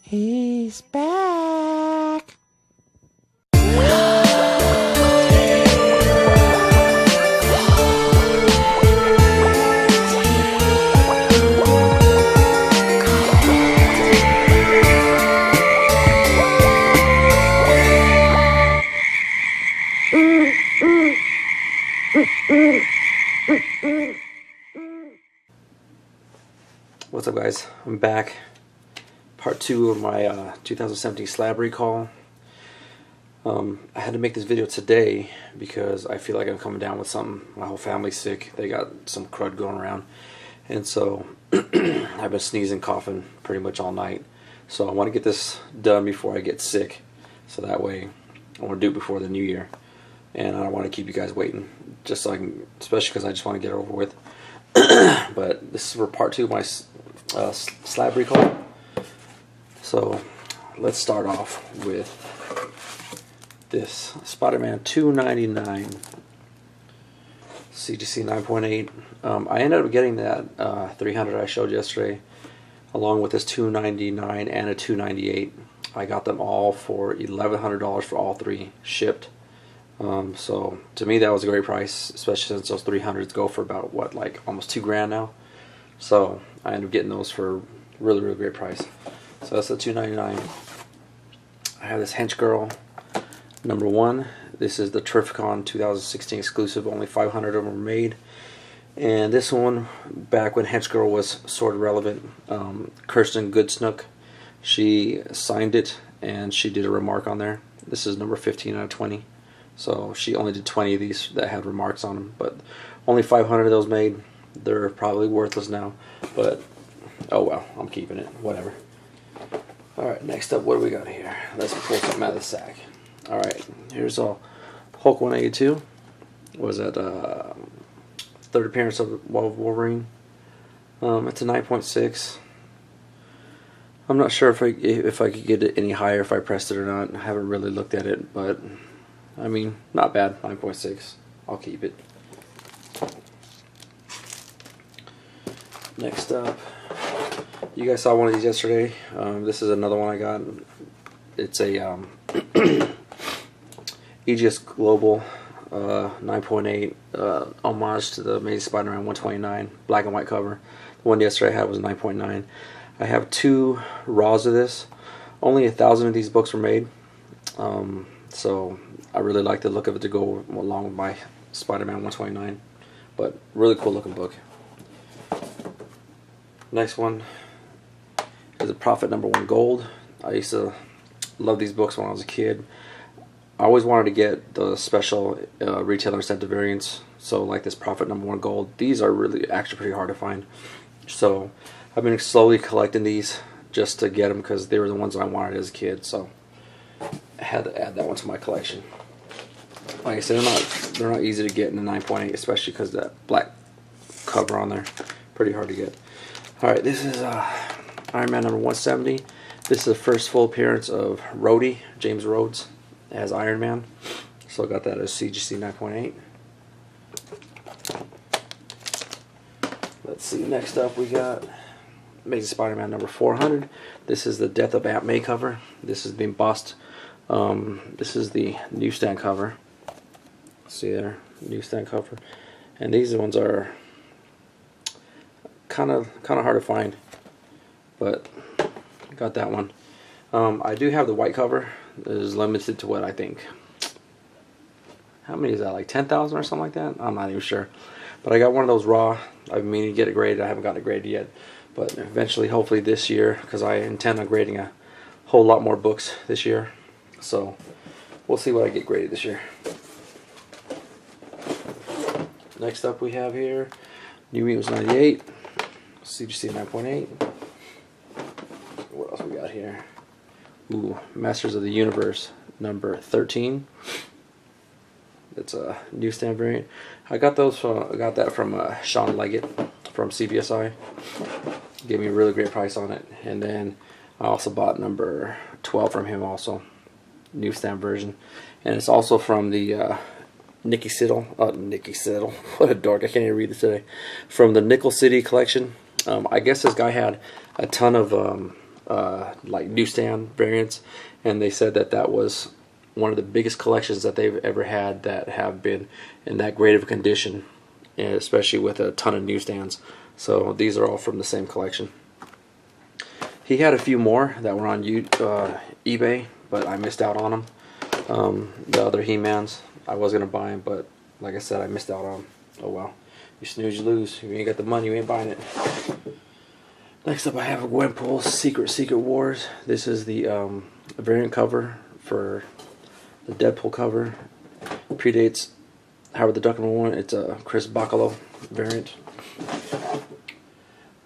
He's back. What's up, guys? I'm back. Part 2 of my 2017 slab recall. I had to make this video today because I feel like I'm coming down with something. My whole family's sick. They got some crud going around. And so I've been sneezing, coughing pretty much all night. So I want to get this done before I get sick. So that way I want to do it before the new year. And I don't want to keep you guys waiting. Just so I can, especially because I just want to get it over with. But this is for part 2 of my slab recall. So let's start off with this Spider-Man 299 CGC 9.8. I ended up getting that 300 I showed yesterday along with this 299 and a 298. I got them all for $1,100 for all three shipped. So to me that was a great price, especially since those 300s go for about what, like almost $2,000 now. So I ended up getting those for a really great price. So that's the 299. I have this Hench Girl #1. This is the Terrificon 2016 exclusive. Only 500 of them were made. And this one, back when Hench Girl was sort of relevant, Kirsten Goodsnook, she signed it and she did a remark on there. This is number 15 out of 20. So she only did 20 of these that had remarks on them, but only 500 of those made. They're probably worthless now, but oh well, I'm keeping it, whatever. Alright, next up, what do we got here? Let's pull something out of the sack. Alright, here's a Hulk 182. Was that third appearance of Wolverine? It's a 9.6. I'm not sure if I could get it any higher if I pressed it or not. I haven't really looked at it, but I mean, not bad. 9.6. I'll keep it. Next up, you guys saw one of these yesterday. This is another one I got. It's a EGS Global 9.8 homage to the Amazing Spider-Man 129 black and white cover. The one yesterday I had was 9.9. I have 2 raws of this. Only 1,000 of these books were made. So I really like the look of it to go along with my Spider-Man 129. But really cool looking book. Next one is a Prophet #1 Gold. I used to love these books when I was a kid. I always wanted to get the special retailer incentive variants. So like this Prophet #1 Gold. These are really actually pretty hard to find. So I've been slowly collecting these just to get them because they were the ones that I wanted as a kid. So I had to add that one to my collection. Like I said, they're not easy to get in the 9.8, especially because that black cover on there, pretty hard to get. All right, this is Iron Man #170. This is the first full appearance of Rhodey, James Rhodes, as Iron Man. So I got that as CGC 9.8. Let's see. Next up, we got Amazing Spider-Man #400. This is the Death of Aunt May cover. This is the embossed. This is the newsstand cover. See there, newsstand cover, and these ones are kind of hard to find, but got that one. I do have the white cover. It is limited to what I think. How many is that? Like 10,000 or something like that? I'm not even sure. But I got one of those raw. I've been meaning to get it graded. I haven't gotten it graded yet, but eventually, hopefully this year, because I intend on grading a whole lot more books this year. So we'll see what I get graded this year. Next up we have here New Mutants 98, CGC 9.8. What else we got here? Ooh, Masters of the Universe number 13. It's a newsstand variant. I got that from Sean Leggett from CBSI. Gave me a really great price on it. And then I also bought number 12 from him also, newsstand version. And it's also from the Nicky Siddle, what a dork, I can't even read this today, from the Nickel City collection. I guess this guy had a ton of like newsstand variants, and they said that that was one of the biggest collections that they've ever had that have been in that great of a condition, and especially with a ton of newsstands. So these are all from the same collection. He had a few more that were on eBay, but I missed out on them. The other He-Mans, I was gonna buy them, but like I said, I missed out on them. Oh well, you snooze, you lose. If you ain't got the money, you ain't buying it. Next up, I have a Gwenpool Secret Wars. This is the variant cover for the Deadpool cover. Predates Howard the Duck #1. It's a Chris Bacalo variant.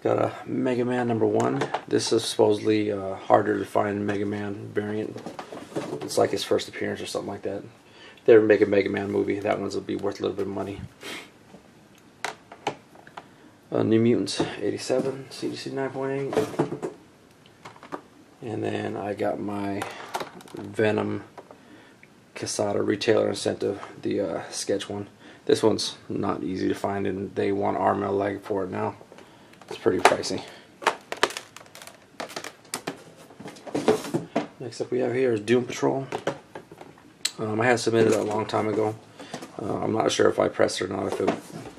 Got a Mega Man #1. This is supposedly harder to find Mega Man variant. It's like his first appearance or something like that. If they ever make a Mega Man movie, that one's will be worth a little bit of money. New Mutants 87, CGC 9.8. And then I got my Venom Quesada retailer incentive, the sketch one. This one's not easy to find, and they want arm and a leg for it now. It's pretty pricey. Next up we have here is Doom Patrol. I had submitted it a long time ago. I'm not sure if I pressed it or not,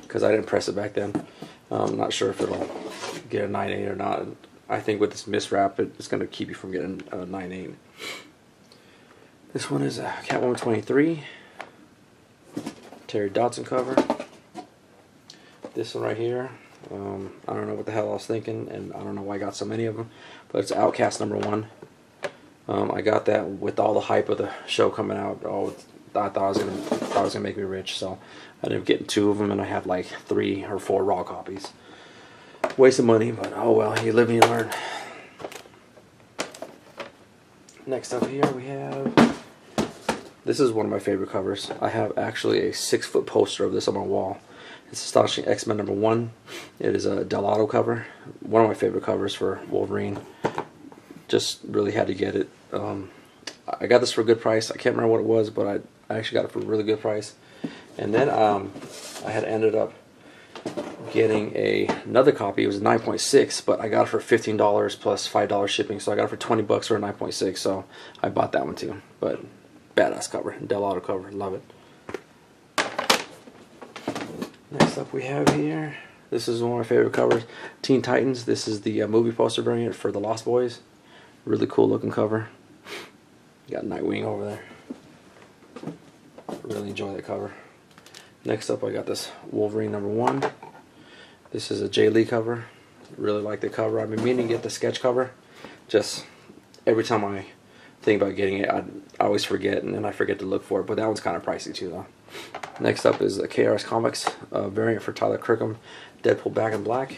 because I didn't press it back then. I'm not sure if it'll get a 9.8 or not. I think with this miswrap, it's going to keep you from getting a 9.8. This one is a Catwoman 23. Terry Dodson cover. This one right here, I don't know what the hell I was thinking, and I don't know why I got so many of them, but it's Outcast #1. I got that with all the hype of the show coming out. Oh, I thought it was gonna make me rich, so I ended up getting 2 of them, and I have like 3 or 4 raw copies. Waste of money, but oh well, you live and you learn. Next up here we have, this is one of my favorite covers. I have actually a 6-foot poster of this on my wall. It's Astonishing X-Men #1. It is a Delato cover. One of my favorite covers for Wolverine. Just really had to get it. I got this for a good price. I can't remember what it was, but I actually got it for a really good price. And then I had ended up getting another copy. It was 9.6, but I got it for $15 plus $5 shipping. So I got it for 20 bucks for a 9.6. So I bought that one too. But badass cover, Delato cover, love it. Next up we have here, this is one of my favorite covers, Teen Titans. This is the movie poster variant for the Lost Boys. Really cool looking cover. Got Nightwing over there. Really enjoy that cover. Next up I got this Wolverine #1. This is a Jay Lee cover. Really like the cover. I've been meaning to get the sketch cover. Just every time I think about getting it, I always forget, and then I forget to look for it. But that one's kind of pricey too though. Next up is the KRS Comics variant for Tyler Kirkham, Deadpool Back in Black.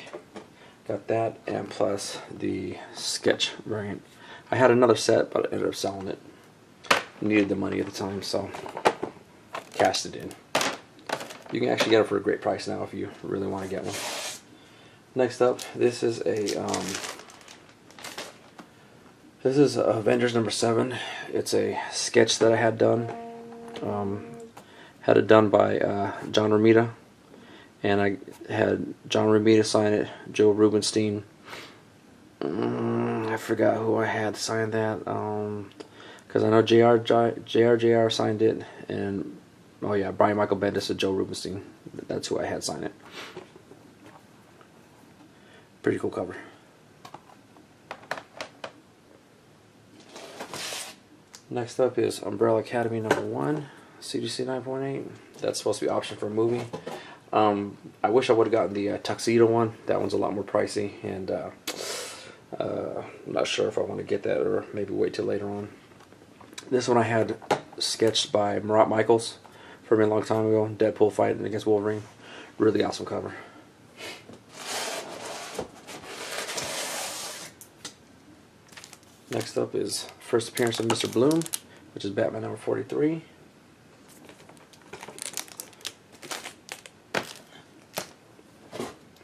Got that, and plus the sketch variant. I had another set, but I ended up selling it. Needed the money at the time, so cashed it in. You can actually get it for a great price now if you really want to get one. Next up, this is Avengers #7. It's a sketch that I had done. Had it done by John Romita, and I had John Romita sign it. Joe Rubenstein. I forgot who I had sign that. Because I know JR signed it, and oh yeah, Brian Michael Bendis and Joe Rubenstein. That's who I had sign it. Pretty cool cover. Next up is Umbrella Academy #1, CGC 9.8. That's supposed to be option for a movie. I wish I would have gotten the tuxedo one. That one's a lot more pricey, and I'm not sure if I want to get that or maybe wait till later on. This one I had sketched by Marat Michaels from a long time ago. Deadpool fighting against Wolverine. Really awesome cover. Next up is first appearance of Mr. Bloom, which is Batman #43.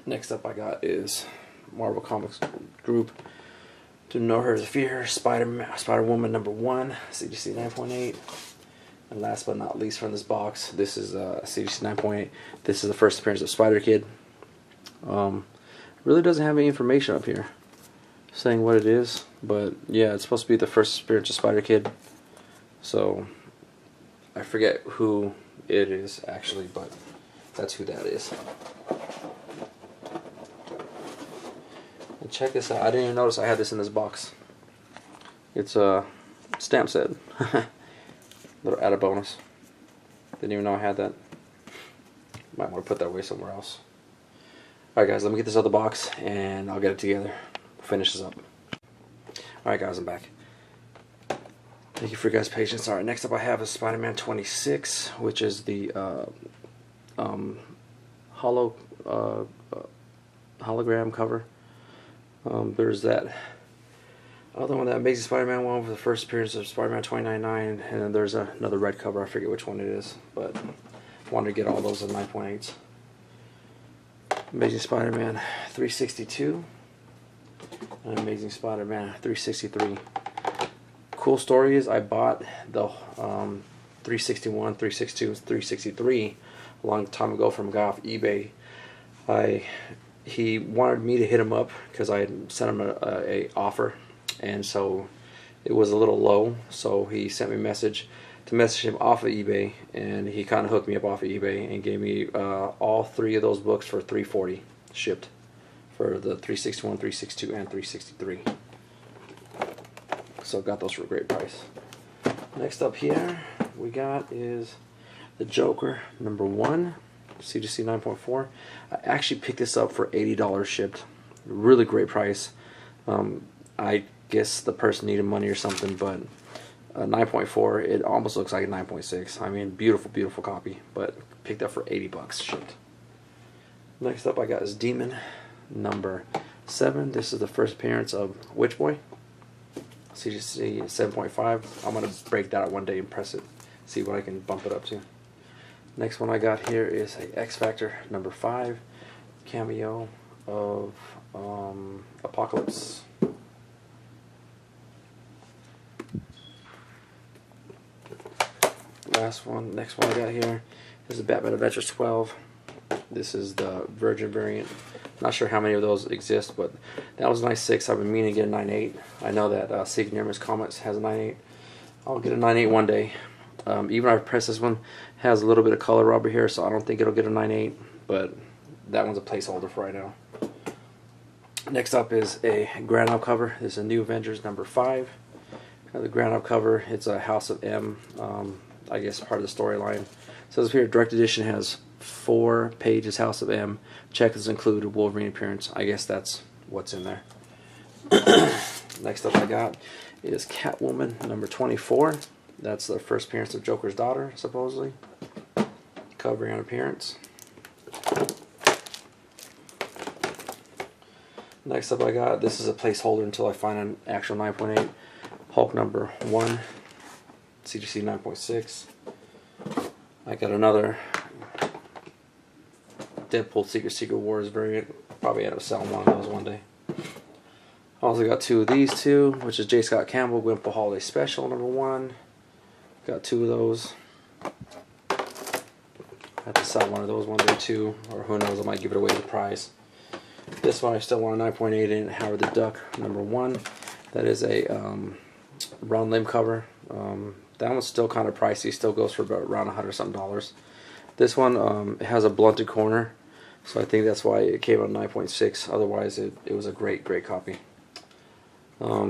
Next up I got is Marvel Comics Group To Know Her Is Fear, Spider-Woman #1, CGC 9.8. And last but not least from this box, this is CGC 9.8. This is the first appearance of Spider-Kid. Really doesn't have any information up here. saying what it is, but yeah, it's supposed to be the first appearance of Spider-Kid. So I forget who it is actually, but that's who that is. And check this out. I didn't even notice I had this in this box. It's a stamp set. Little added bonus. Didn't even know I had that. Might want to put that away somewhere else. Alright guys, let me get this other box and I'll get it together. Finish this up. Alright guys, I'm back. Thank you for your guys' patience. Alright, next up I have is Spider-Man 26, which is the hologram cover. There's that other one, that Amazing Spider-Man one for the first appearance of Spider-Man 2099, and then there's another red cover. I forget which one it is, but I wanted to get all those in 9.8s. Amazing Spider-Man 362 and Amazing Spider-Man 363. Cool story is I bought the 361, 362, 363 a long time ago from a guy off eBay. He wanted me to hit him up because I had sent him a offer, and so it was a little low, so he sent me a message to message him off of eBay, and he kind of hooked me up off of eBay and gave me all three of those books for $340 shipped for the 361, 362, and 363. So got those for a great price. Next up here we got is the Joker #1, CGC 9.4. I actually picked this up for $80 shipped. Really great price. I guess the person needed money or something, but 9.4, it almost looks like a 9.6. I mean, beautiful, beautiful copy, but picked up for $80 shipped. Next up I got is Demon #7. This is the first appearance of Witch Boy. CGC 7.5. I'm going to break that out one day and press it, see what I can bump it up to. Next one I got here is a X Factor #5 cameo of Apocalypse. Next one I got here is the Batman Adventures 12. This is the Virgin variant. Not sure how many of those exist, but that was a nice 6. I've been meaning to get a 9.8. I know that Secret Near Miss Comics has a 9.8. I'll get a 9.8 one day. Even I've pressed this one, has a little bit of color rubber here, so I don't think it'll get a 9.8, but that one's a placeholder for right now. Next up is a Grand Up cover. This is a New Avengers #5. The Grand Up cover, it's a House of M, I guess part of the storyline. It says here, Direct Edition has 4 pages, House of M. Checkers include Wolverine appearance. I guess that's what's in there. Next up I got is Catwoman #24. That's the first appearance of Joker's daughter, supposedly. Cover and appearance. Next up I got, this is a placeholder until I find an actual 9.8. Hulk #1. CGC 9.6. I got another Deadpool Secret Wars variant. Probably end up selling one of those one day. Also got 2 of these two, which is J. Scott Campbell Gwenpool Holiday Special #1. Got 2 of those. I have to sell one of those one day too, or who knows, I might give it away as a prize. This one I still want a 9.8 in, Howard the Duck #1. That is a round limb cover. That one's still kind of pricey, still goes for about around $100 something. This one it has a blunted corner, so I think that's why it came out 9.6. Otherwise it was a great copy.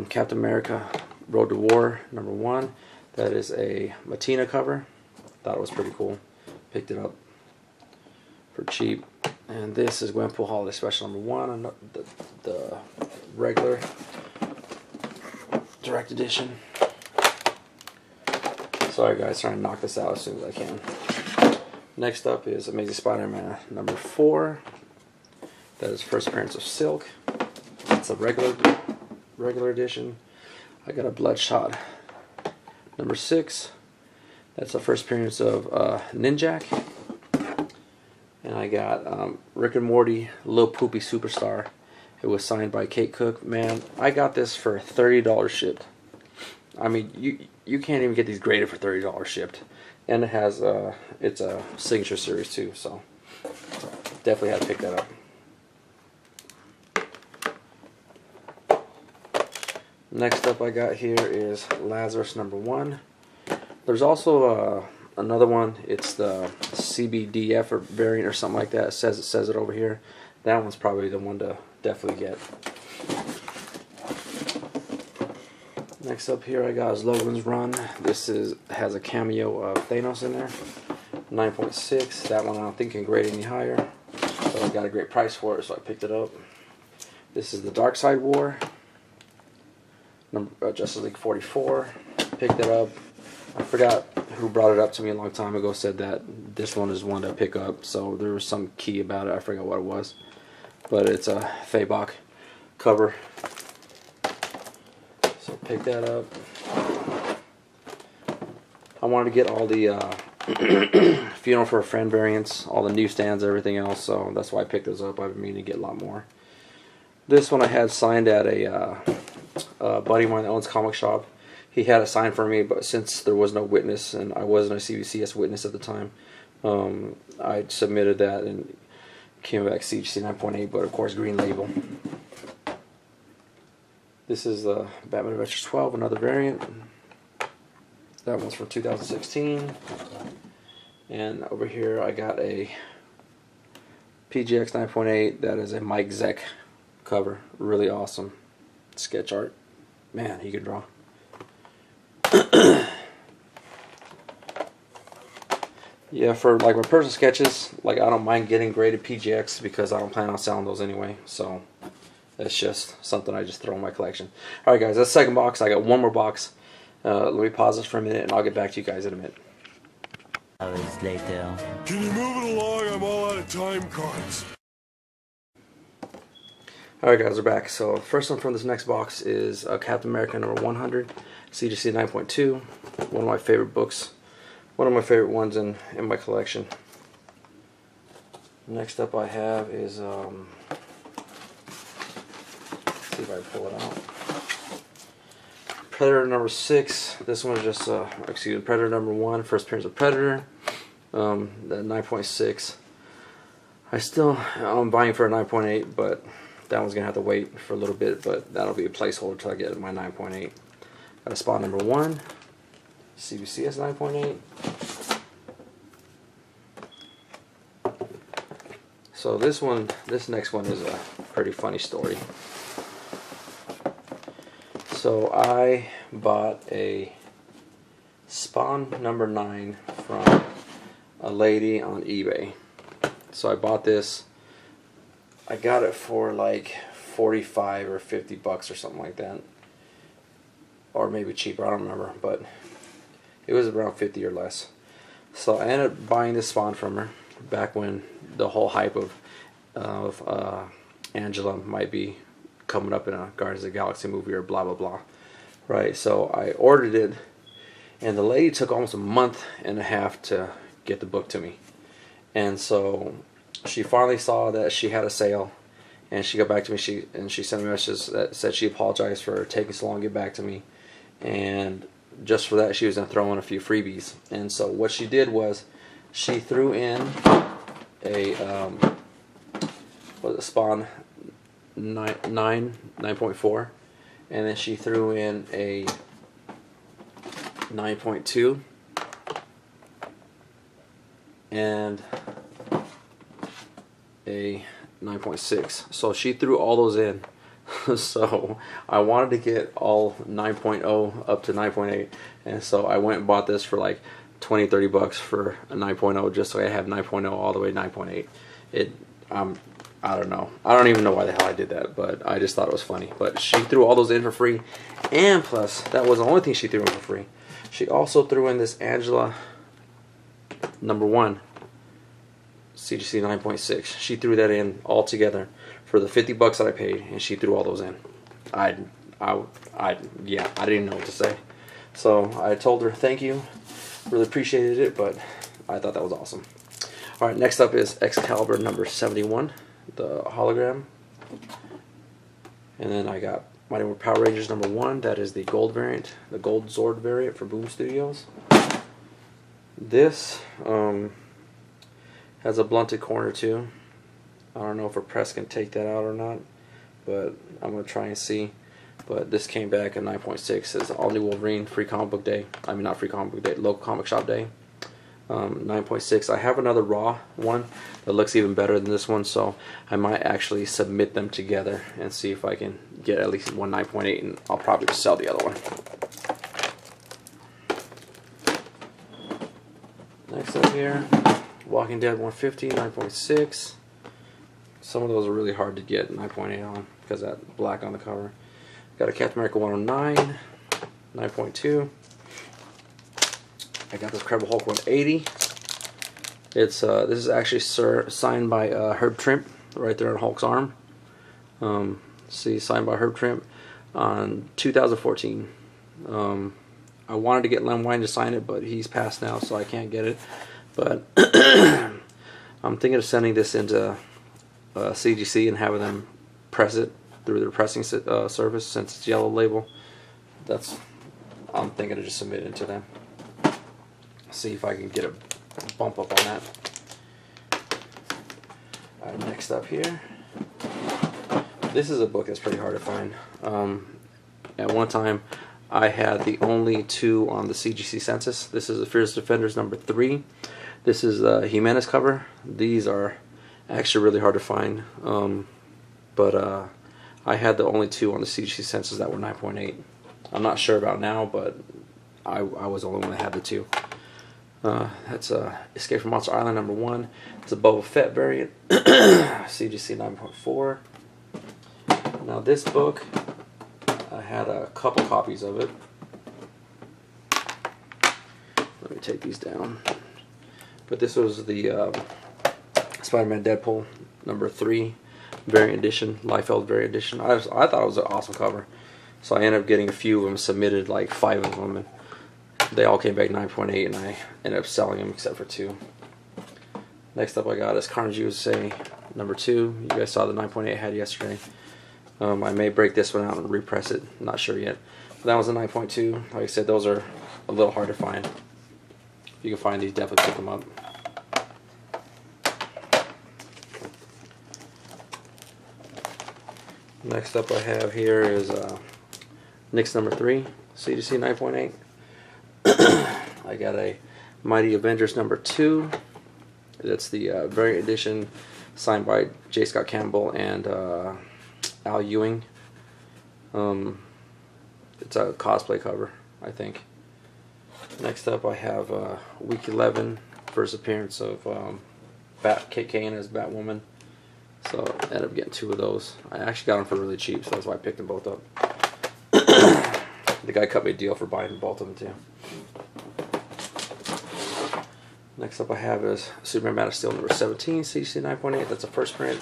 Captain America Road to War #1. That is a Matina cover. Thought it was pretty cool. Picked it up for cheap. And this is Gwenpool Holiday Special #1, and the regular Direct Edition. Sorry guys, trying to knock this out as soon as I can. Next up is Amazing Spider-Man #4. That is first appearance of Silk. It's a regular edition. I got a Bloodshot #6. That's the first appearance of Ninjak. And I got Rick and Morty Lil Poopy Superstar. It was signed by Kate Cook. Man, I got this for $30 shipped. I mean, you can't even get these graded for $30 shipped. And it has it's a signature series too, so definitely had to pick that up. Next up I got here is Lazarus #1. There's also another one. It's the CBDF or variant or something like that. It says it over here. That one's probably the one to definitely get. Next up here I got is Logan's Run. This has a cameo of Thanos in there. 9.6. That one I don't think can grade any higher. But I got a great price for it, so I picked it up. This is the Dark Side War. Justice League 44. Picked it up. I forgot who brought it up to me a long time ago. Said that this one is one to pick up. So there was some key about it. I forgot what it was. But it's a Fabok cover. So pick that up. I wanted to get all the Funeral for a Friend variants, all the newsstands, everything else. So that's why I picked those up. I've been meaning to get a lot more. This one I had signed at a buddy of mine that owns a comic shop. He had it signed for me, but since there was no witness and I wasn't a CBCS witness at the time, I submitted that and came back CGC 9.8, but of course green label. This is the Batman Adventures 12, another variant. That one's from 2016. And over here I got a PGX 9.8. That is a Mike Zeck cover. Really awesome sketch art. Man, he can draw. Yeah, for like my personal sketches, like I don't mind getting graded PGX because I don't plan on selling those anyway. So that's just something I just throw in my collection. Alright guys, that's the second box. I got one more box. Let me pause this for a minute and I'll get back to you guys in a minute. Hours later. Can you move it along? I'm all out of time cards. Alright guys, we're back. So first one from this next box is Captain America #100, CGC 9.2. One of my favorite books. One of my favorite ones in my collection. Next up I have is, let's see if I can pull it out. Predator #6. This one is just, excuse me, Predator #1, first appearance of Predator. The 9.6. I'm buying for a 9.8, but that one's going to have to wait for a little bit, but that'll be a placeholder until I get my 9.8. Got a Spot #1. CBCS 9.8. So this next one is a pretty funny story. So I bought a Spawn #9 from a lady on eBay. So I bought this. I got it for like 45 or 50 bucks or something like that. Or maybe cheaper, I don't remember, but it was around 50 or less. So I ended up buying this Spawn from her back when the whole hype of Angela might be coming up in a Guardians of the Galaxy movie or blah blah blah. Right, so I ordered it and the lady took almost a month and a half to get the book to me. And so she finally saw that she had a sale and she got back to me. She sent me a message that said she apologized for taking so long to get back to me, and just for that she was going to throw in a few freebies. And so what she did was she threw in a Spawn 9.4, and then she threw in a 9.2 and a 9.6. So she threw all those in. So I wanted to get all 9.0 up to 9.8, and so I went and bought this for like 20-30 bucks for a 9.0, just so I had 9.0 all the way to 9.8. I don't know. I don't even know why the hell I did that, but I just thought it was funny. But she threw all those in for free, and plus, that wasn't the only thing she threw in for free. She also threw in this Angela #1 CGC 9.6. She threw that in all together for the 50 bucks that I paid, and she threw all those in. Yeah, I didn't know what to say. So I told her thank you, really appreciated it, but I thought that was awesome. All right, next up is Excalibur #71, the hologram, and then I got Mighty Morphin Power Rangers #1. That is the gold variant, the gold Zord variant for Boom Studios. This has a blunted corner too. I don't know if a press can take that out or not, but I'm gonna try and see. But this came back at 9.6. Says all new Wolverine, free comic book day. I mean, not free comic book day, local comic shop day. 9.6. I have another raw one that looks even better than this one, so I might actually submit them together and see if I can get at least one 9.8, and I'll probably just sell the other one. Next up here, Walking Dead 150, 9.6. Some of those are really hard to get 9.8 on because of that black on the cover. Got a Captain America 109, 9.2. I got this Incredible Hulk 180. It's this is actually signed by Herb Trimp right there on Hulk's arm. See, signed by Herb Trimp on 2014. I wanted to get Len Wein to sign it, but he's passed now, so I can't get it. But I'm thinking of sending this into CGC and having them press it through their pressing service, since it's yellow label. I'm thinking of just submitting it to them. See if I can get a bump up on that. Alright, next up here, this is a book that's pretty hard to find. At one time I had the only 2 on the CGC census. This is the Fearless Defenders number 3. This is the Jimenez cover. These are actually really hard to find, but I had the only 2 on the CGC census that were 9.8. I'm not sure about now, but I was the only one that had the 2. That's Escape from Monster Island number 1. It's a Boba Fett variant, CGC 9.4. Now this book, I had a couple copies of it. Let me take these down. But this was the Spider-Man Deadpool number 3 variant edition, Liefeld variant edition. I thought it was an awesome cover, so I ended up getting a few of them submitted, like 5 of them, and they all came back 9.8, and I ended up selling them except for 2. Next up I got is Carnage USA number 2. You guys saw the 9.8 I had yesterday. I may break this one out and repress it. I'm not sure yet. But that was a 9.2. Like I said, those are a little hard to find. If you can find these, definitely pick them up. Next up I have here is Nick's number 3, CGC 9.8. I got a Mighty Avengers number 2. That's the variant edition, signed by J. Scott Campbell and Al Ewing. It's a cosplay cover, I think. Next up I have week 11, first appearance of Kate Kane as Batwoman. So I ended up getting 2 of those. I actually got them for really cheap, so that's why I picked them both up. The guy cut me a deal for buying both of them too. Next up I have is Superman Man of Steel number 17, CC 9.8. That's a first print.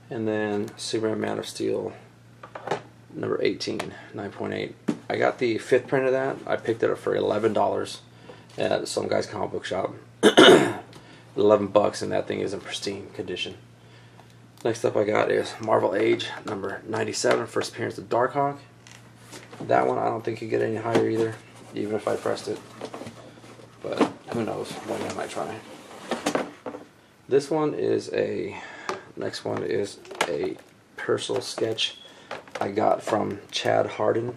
And then Superman Man of Steel number 18, 9.8. I got the 5th print of that. I picked it up for $11 at some guy's comic book shop. $11, and that thing is in pristine condition. Next up I got is Marvel Age number 97, first appearance of Darkhawk. That one I don't think you get any higher either, even if I pressed it. But who knows? One day I might try. This one is next one is a personal sketch I got from Chad Hardin.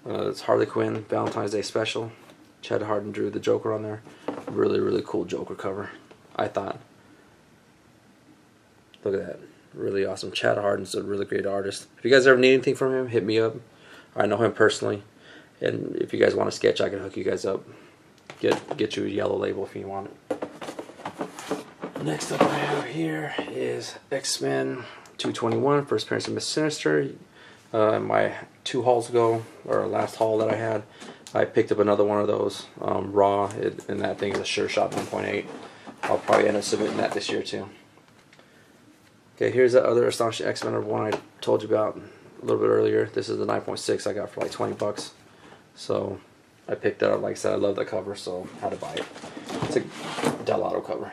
It's Harley Quinn Valentine's Day special. Chad Hardin drew the Joker on there. Really, really cool Joker cover, I thought. Look at that. Really awesome. Chad Hardin's a really great artist. If you guys ever need anything from him, hit me up. I know him personally. And if you guys want a sketch, I can hook you guys up. Get you a yellow label if you want it. Next up I have here is X-Men 221, first appearance of Miss Sinister. My 2 hauls ago, or last haul that I had, I picked up another one of those, raw, and that thing is a Sure Shot 1.8. I'll probably end up submitting that this year too. Okay, here's the other Astonishing X-Men one I told you about a little bit earlier. This is the 9.6 I got for like $20. So I picked that up. Like I said, I love the cover, so I had to buy it. It's a Delato cover.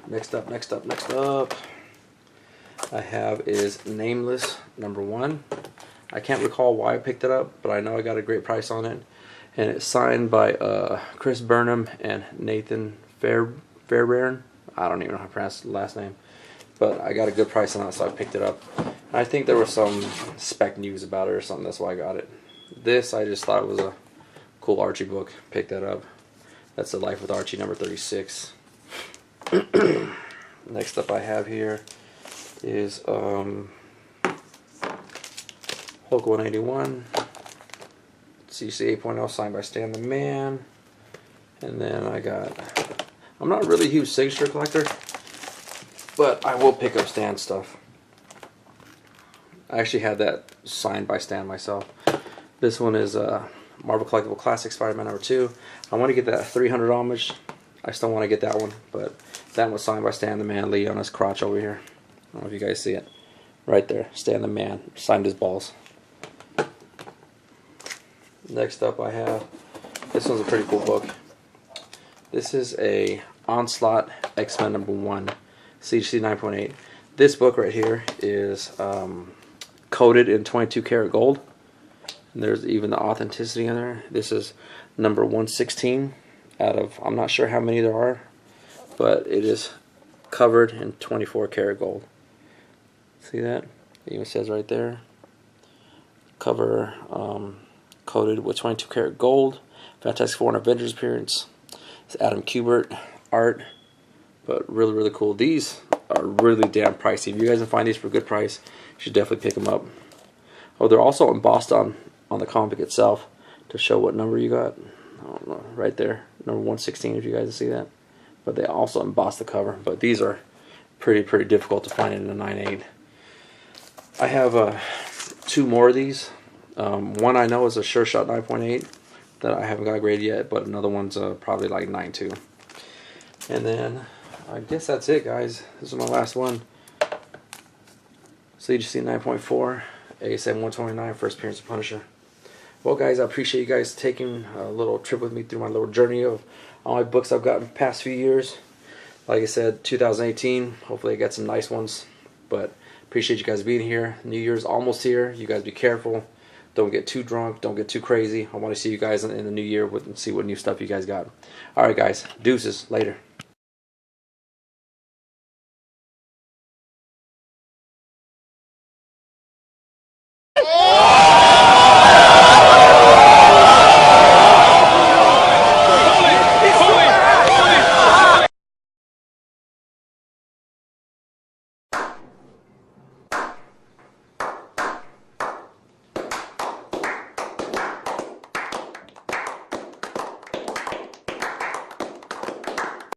Next up I have is Nameless number 1. I can't recall why I picked it up, but I know I got a great price on it. And it's signed by Chris Burnham and Nathan Fairbairn. I don't even know how to pronounce the last name. but I got a good price on it, so I picked it up. And I think there was some spec news about it or something. That's why I got it. This I just thought was a cool Archie book. Picked that up. That's The Life with Archie, number 36. Next up I have here is Hulk 181, CC 8.0, signed by Stan the Man. And then I got, I'm not really a huge signature collector, but I will pick up Stan stuff. I actually had that signed by Stan myself. This one is Marvel Collectible Classic Spider-Man number 2. I want to get that 300 homage. I still want to get that one, but that was signed by Stan the Man Lee on his crotch over here. I don't know if you guys see it. Right there, Stan the Man signed his balls. Next up I have, this one's a pretty cool book. This is a Onslaught X-Men number 1, CGC 9.8. This book right here is coated in 22 karat gold. And there's even the authenticity in there. This is number 116 out of, I'm not sure how many there are, but it is covered in 24 karat gold. See that? It even says right there. Cover coated with 22 karat gold. Fantastic Four and Avengers appearance. It's Adam Kubert art, but really, really cool. These are really damn pricey. If you guys can find these for a good price, you should definitely pick them up. Oh, they're also embossed on the comic itself to show what number you got. I don't know, right there, number 116. If you guys can see that, but they also emboss the cover. But these are pretty difficult to find in a 9.8. I have 2 more of these. One I know is a Sure Shot 9.8 that I haven't got graded yet, but another one's probably like 9.2. And then I guess that's it, guys. This is my last one. CGC 9.4, ASM 129, first appearance of Punisher. Well, guys, I appreciate you guys taking a little trip with me through my little journey of all my books I've gotten the past few years. Like I said, 2018, hopefully I get some nice ones. But appreciate you guys being here. New Year's almost here. You guys be careful. Don't get too drunk. Don't get too crazy. I want to see you guys in the new year and see what new stuff you guys got. Alright, guys. Deuces. Later.